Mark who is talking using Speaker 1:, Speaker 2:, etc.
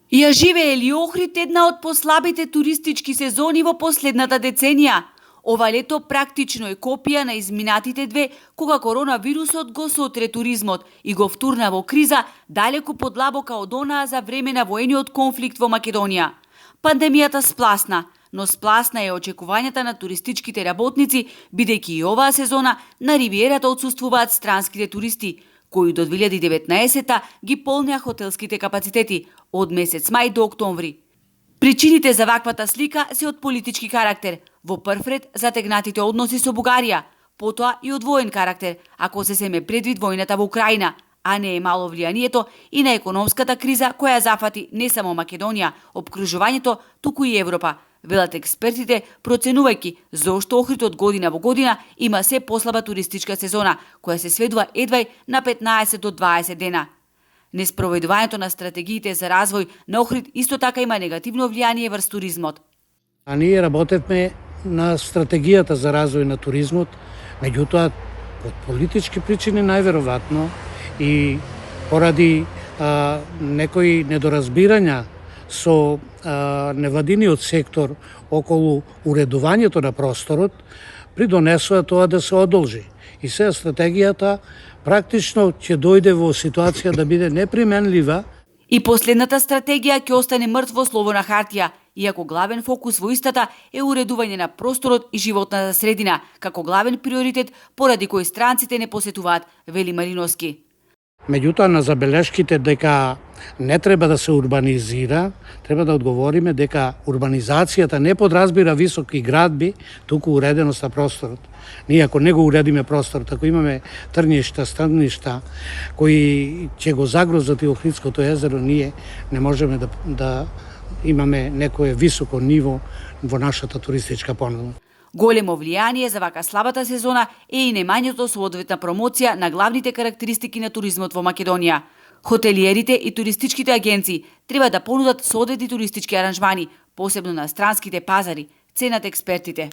Speaker 1: Ја живее ли Охрид една од послабите туристички сезони во последната деценија? Ова лето практично е копија на изминатите две, кога коронавирусот го сотре туризмот и го втурна во криза далеку подлабока од онаа за време на воениот конфликт во Македонија. Пандемијата спласна, но спласна е очекувањата на туристичките работници, бидејќи и оваа сезона на ривиерата отсуствуваат странските туристи, кои до 2019 ги полнеа хотелските капацитети од месец мај до октомври. Причините за ваквата слика се од политички карактер, во прв ред затегнатите односи со Бугарија, потоа и од воен карактер, ако се земе предвид војната во Украина, а не е мало влијанието и на економската криза која зафати не само Македонија, опкружувањето, туку и Европа, велат експертите, проценувајќи зошто Охрид од година во година има се послаба туристичка сезона, која се сведува едвај на 15 до 20 дена. Неспроведувањето на стратегиите за развој на Охрид исто така има негативно влијание врз туризмот.
Speaker 2: А ние работевме на стратегијата за развој на туризмот, меѓутоа од политички причини најверојатно и поради некои недоразбирања со невладиниот сектор околу уредувањето на просторот, придонесува тоа да се одолжи. И сега стратегијата практично ќе дојде во ситуација да биде неприменлива.
Speaker 1: И последната стратегија ќе остане мртво слово на хартија, иако главен фокус во истата е уредување на просторот и животната средина, како главен приоритет поради кој странците не посетуваат, вели Мариновски.
Speaker 2: Меѓутоа, на забелешките дека не треба да се урбанизира, треба да одговориме дека урбанизацијата не подразбира високи градби, туку уреденост на просторот. Ние ако не го уредиме просторот, ако имаме трништа, стрништа кои ќе го загрозат и Охридското езеро, ние не можеме да имаме некое високо ниво во нашата туристичка понуда.
Speaker 1: Големо влијание за вака слабата сезона е и немањето соодветна промоција на главните карактеристики на туризмот во Македонија. Хотелиерите и туристичките агенции треба да понудат соодветни туристички аранжмани, посебно на странските пазари, ценат експертите.